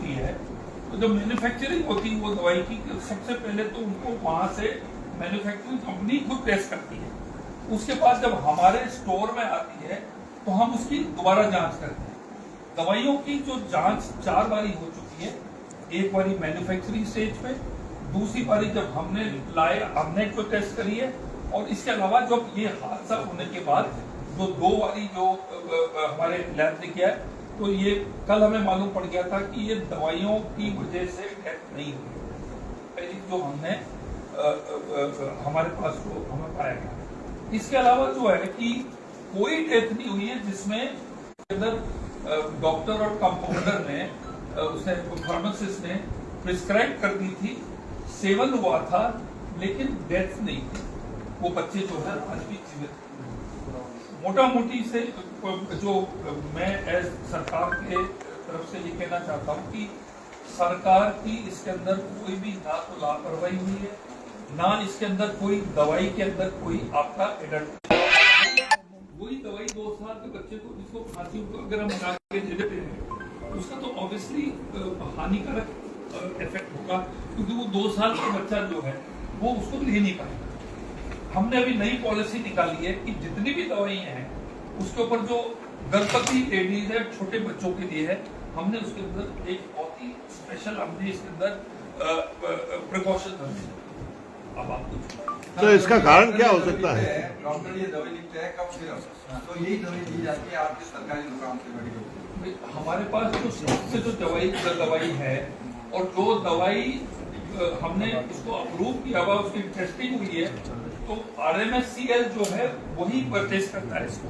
होती है तो जब मैन्युफैक्चरिंग होती है वो दवाई की, सबसे पहले तो उनको वहां से मैन्युफैक्चरिंग कंपनी खुद टेस्ट करती है। उसके बाद जब हमारे स्टोर में आती है तो हम उसकी दोबारा जांच करते हैं। दवाइयों की जो जांच 4 बारी हो चुकी है, एक बारी मैन्युफैक्चरिंग स्टेज पे, दूसरी बारी जब हमने लाए हमने को टेस्ट करी है, और इसके अलावा जब ये हादसा होने के बाद जो 2 बारी जो हमारे लैब ने किया है, तो ये कल हमें मालूम पड़ गया था कि ये दवाइयों की वजह से डेथ नहीं हुई। पहली जो हमने हमारे पास जो हमें पाया गया। इसके अलावा जो है कि कोई डेथ नहीं हुई है जिसमें अंदर डॉक्टर और कंपाउंडर ने उसने फार्मासिस्ट ने प्रिस्क्राइब कर दी थी, सेवन हुआ था लेकिन डेथ नहीं थी। वो बच्चे जो है आज भी जीवित। मोटा मोटी से जो मैं एज सरकार के तरफ से ये कहना चाहता हूँ कि सरकार की इसके अंदर कोई भी ना तो लापरवाही हुई है, ना इसके अंदर कोई दवाई के अंदर कोई आपका एडल्ट। वही दवाई 2 साल के बच्चे को जिसको खांसी अगर हम लगा के दे देते हैं उसका तो ऑब्वियसली हानिकारक इफेक्ट होगा, क्योंकि वो 2 साल का बच्चा जो है वो उसको ले नहीं पाएगा। हमने अभी नई पॉलिसी निकाली है कि जितनी भी दवाइयां हैं उसके ऊपर जो गर्भवती लेडीज है, छोटे बच्चों के लिए है, हमने उसके अंदर एक बहुत ही स्पेशल हमने इसके अंदर प्रिकॉशन रखे। अब आप तो इसका कारण क्या हो सकता है? डॉक्टर ये दवाई लिखते हैं कब सिर्फ, तो यही दवाई दी जाती है आपके सरकारी दुकान से मेडिकल। हमारे पास जो सबसे जो दवाई है और जो दवाई हमने उसको अप्रूव किया हुआ, उसकी टेस्टिंग हुई है, तो RMSCL जो है वही परचेज करता है इसको,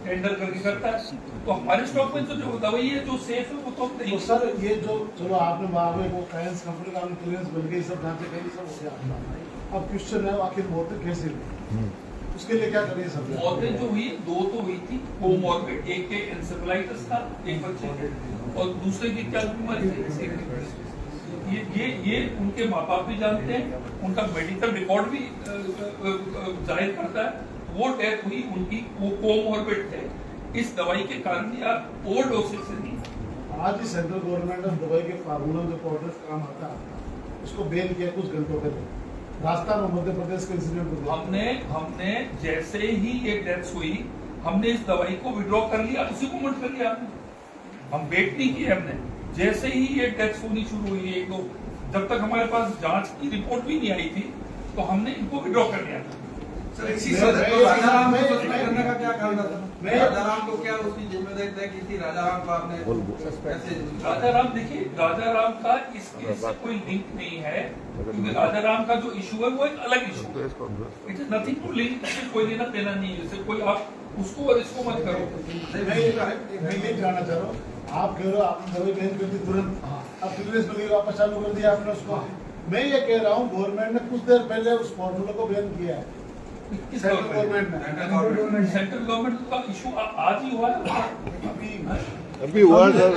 टेंडर करके करता है। तो हमारे स्टॉक में तो जो दवाई है जो सेफ है वो तो नहीं। सर ये जो चलो आपने बाद में वो काइंस कंपनी का क्लियरेंस बन गई, सब ढांचे कहीं सब हो गया। अब क्वेश्चन है आखिर मौतें कैसे हुई, उसके लिए क्या करिए सब? मौतें जो हुई 2 तो हुई थी कोमॉर्बिड, एक के एंसेफेलाइटिस था एक बच्चे के, और दूसरे की क्या बीमारी थी ये उनके माँ बाप भी जानते हैं, उनका मेडिकल रिकॉर्ड भी जाहिर करता है। वो डेथ हुई उनकी, वो कोमॉर्बिड थे इस दवाई के कारण या ओवरडोसेज से नहीं। आज ही सेंट्रल गवर्नमेंट ने दवाई के फार्मूला जो पाउडर काम आता है उसको बैन किया कुछ घंटों पहले, राजस्थान और मध्य प्रदेश के इंसिडेंट को हमने जैसे ही ये डेथ हुई हमने इस दवाई को विड्रॉ कर लिया, उसी को मत कर लिया हमने, हम वेट नहीं किए। हमने जैसे ही ये डेथ होनी शुरू हुई है, तो जब तक हमारे पास जांच की रिपोर्ट भी नहीं आई थी तो हमने इनको विड्रॉ कर लिया था। सर इसी राजाराम को करने का क्या कारण था? राजाराम को क्या उसकी जिम्मेदारी तय की थी? राजाराम को आपने कैसे? राजाराम देखिए, राजाराम का इस केस से कोई लिंक नहीं है, क्योंकि राजाराम का जो इशू है वो एक अलग इशू है। It is nothing to link, इससे कोई लेना देना नहीं है, इससे कोई आप उसको और इसको मत करो। मैं ये जानना चाह रहा हूँ, आप कह रहे हो आपने दवाई बैन कर दी तुरंत, अब क्लियरेंस मिली वापस चालू कर दिया आपने उसको। मैं ये कह रहा हूँ गवर्नमेंट ने कुछ देर पहले उस फॉर्मूला को बैन किया है, सेंट्रल गवर्नमेंट ने। सेंट्रल गवर्नमेंट का इशू आज ही हुआ है, अभी हुआ सर।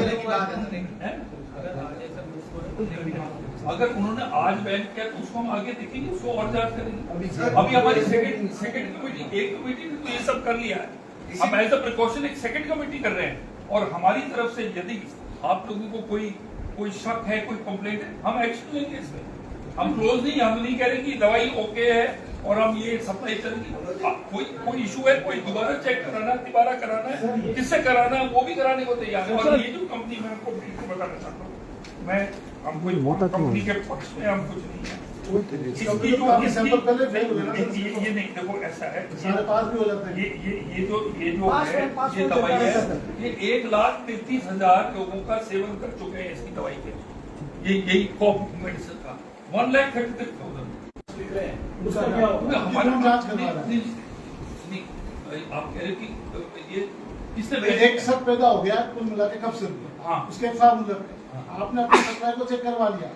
अगर उन्होंने आज बैन किया तो उसको हम आगे देखेंगे, उसको और जांच करेंगे। अभी हमारी सेकंड कमेटी, एक कमेटी ने तो ये सब कर लिया है, हम एज अ प्रिकॉशन एक सेकंड कमेटी कर रहे हैं। और हमारी तरफ से यदि आप लोगों को कोई शक है, कोई कंप्लेंट है, हम एक्शन लेंगे इसमें। हम क्लोज नहीं, हम नहीं कह रहे कि दवाई ओके है और हम ये सप्लाई चलेगी। कोई इशू है, कोई दोबारा चेक कराना है, दोबारा कराना है, किससे कराना है वो भी कराने को तैयार है। और ये जो कंपनी मैं आपको बताना चाहता हूँ, हम कोई कंपनी के पक्ष में हम कुछ नहीं है। इसकी जो ये नहीं, देखो ऐसा है, सारे पास भी हो जाते हैं। ये जो है ये दवाई है, ये 1,33,000 लोगों का सेवन कर चुके हैं इसकी दवाई के। ये यही कॉप मेडिसिन का 1,33,000। हमारा जांच करवा रहा है। आप कह रहे कि ये इससे एक शक पैदा हो गया कुल मिला के, कब से हाँ उसके फार्मूला आपने अपने सप्लाई को चेक करवा लिया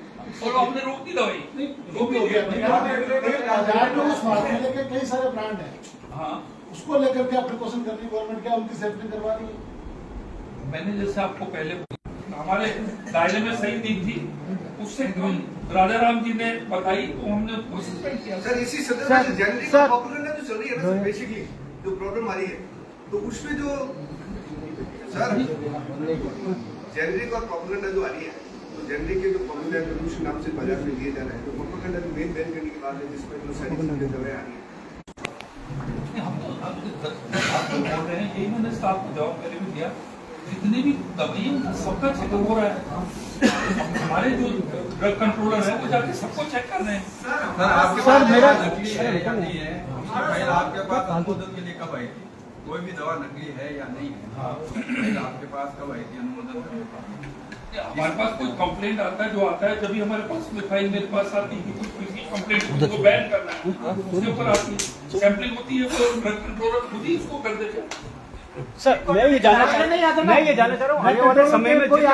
और आपने रोक दी दवाई, रोक दिया। उस फार्मूले के कई सारे ब्रांड हैं, हाँ उसको लेकर के प्रिकॉशन कर रही गवर्नमेंट, क्या उनकी सैंपलिंग करवा रही है? मैंने जैसे आपको पहले हमारे दायरे में सही नहीं थी, उससे राजाराम जी ने बताई तो हमने उसको सस्पेंड किया। सर इसी जनरली पॉपुलर जो चल रही है ना, बेसिकली जो प्रॉब्लम आ रही है, तो उसमें जो सर जेनरिक और प्रोपेगेंडा जो आ रही है, तो जेनरिक के जो प्रोपेगेंडा रेवोल्यूशन नाम से बाजार में दिए जा रहे हैं, तो प्रोपेगेंडा की मेन बैन करने की बात है, जिसमें जो सारी दवाएं आ रही है। हम तो आप बोल रहे हैं, यही मैंने स्टाफ को जवाब पहले भी दिया, जितने भी दवाइयाँ सबका चेकअप हो रहा है। हमारे जो ड्रग कंट्रोलर है वो जाके सबको चेक कर रहे हैं। सर आपके पास मेरा नकली है या नहीं है, उसकी फाइल आपके पास अनुमोदन के लिए कब आई थी? कोई भी दवा नकली है या नहीं है, फाइल आपके पास कब आई थी अनुमोदन करने का? हमारे पास कोई कंप्लेंट आता है, जो आता है जब भी हमारे पास में फाइल मेरे पास आती है कि कुछ किसी कंप्लेंट को बैन करना है, उसके ऊपर आती है सैंपलिंग होती है, वो ड्रग कंट्रोलर खुद ही उसको कर देते हैं। सर मैं ये जानना चाह रहा हूँ आने वाले समय में जिस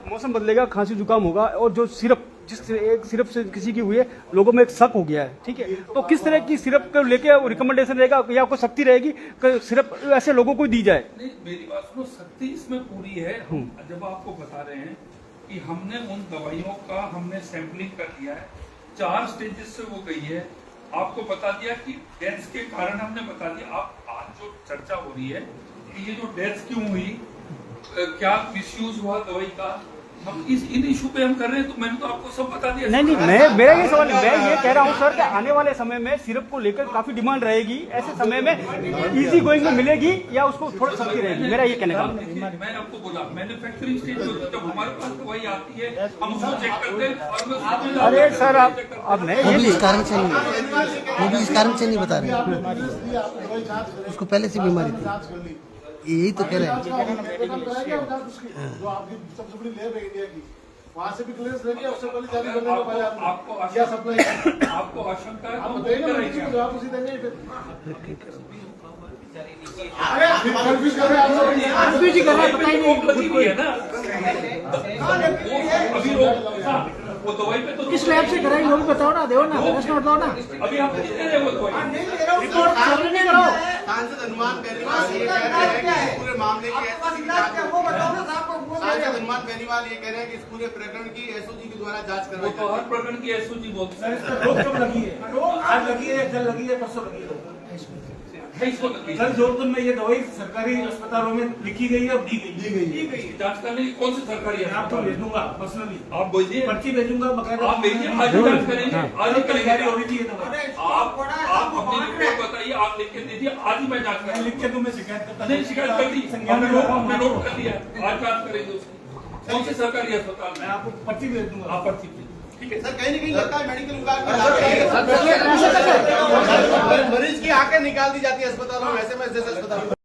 मौसम बदलेगा, खांसी जुकाम होगा, और जो सिरप एक सिरप से किसी की हुई है, लोगों में एक शक हो गया है, ठीक है, तो किस तरह की सिरप को लेके रिकमेंडेशन रहेगा या कोई सख्ती रहेगी कि सिरप ऐसे लोगों को दी जाए? नहीं, मेरी बात सुनो, सख्ती इसमें पूरी है। हम जब आपको बता रहे हैं कि हमने उन दवाइयों का हमने सैंपलिंग कर लिया है, 4 स्टेजेस से वो गई है, आपको बता दिया कि डेथ्स के कारण हमने बता दिया। आप आज जो चर्चा हो रही है कि ये जो डेथ्स क्यों हुई, क्या मिसयूज हुआ दवाई का, हम इन इशू पे हम कर रहे हैं, तो मैंने तो आपको सब बता दिया। नहीं, मेरा ये सवाल, मैं ये कह रहा हूँ सर कि आने वाले समय में सिरप को लेकर काफी डिमांड रहेगी, ऐसे समय में इजी गोइंग में मिलेगी या उसको थोड़ा सख्ती रहेगी, मेरा ये कहने का। मैंने आपको बोला मैन्युफैक्चरिंग स्टेज में जब हमारे पास दवाई आती है हम उसको चेक करते हैं, और अरे सर अब नहीं, वो भी इस कारण से नहीं बता रहे हैं, उसको पहले से बीमारी थी, यही तो कह रहे हैं। जो आपकी सबसे बड़ी लैब है इंडिया की, वहाँ से भी क्लियरेंस लेके उससे पहले जारी करने का पहले आपको आशंका है, आप बताइए ना, मुझे जवाब उसी देंगे फिर। कंफ्यूज कर रहे हैं आप सब, जी कर रहे हैं, बताइए नहीं है ना अभी वो दवाई पे तो किस लैब से कराई वो भी बताओ ना, दो ना, बताओ ना। अभी हम नहीं दे रहे वो दवाई, रिपोर्ट नहीं कराओ। सांसद हनुमान बेनीवाल ये कह रहे हैं कि इस पूरे मामले की एसओजी की जांच सांसद हनुमान बेनीवाल ये कह रहे हैं कि इस पूरे प्रकरण की एसओजी के द्वारा जांच वो करवाई तो हर प्रकरण की एसओजी बोलते हैं। रोक कब लगी है? आज लगी है, कल लगी है, परसों लगी है। कल जोधपुर में ये दवाई सरकारी अस्पतालों में लिखी गई है, दी गई जांच करने की कौन सी सरकारी है? आपको भेज दूंगा पर्सनली, आप बोलिए, पर्ची भेजूंगा बकायदा। आप भेजिए, आज ही जांच करेंगे, आज ही करेंगे। हो रही थी ये दवाई, आप अपनी रिपोर्ट बताइए, आप लिख के दीजिए, आज ही मैं जांच मैं करूंगा। लिख के दूं, मैं शिकायत करता नहीं, शिकायत कर दी, हमने नोट कर लिया, आज जांच करेंगे उसकी। कौन से सरकारी अस्पताल मैं में? आपको पर्ची भेज दूंगा। आप पर्ची भेजिए, ठीक है। सर कहीं न कहीं लगता है मेडिकल विभाग में मरीज की आंखें निकाल दी जाती है अस्पतालों में, ऐसे में जैसे अस्पताल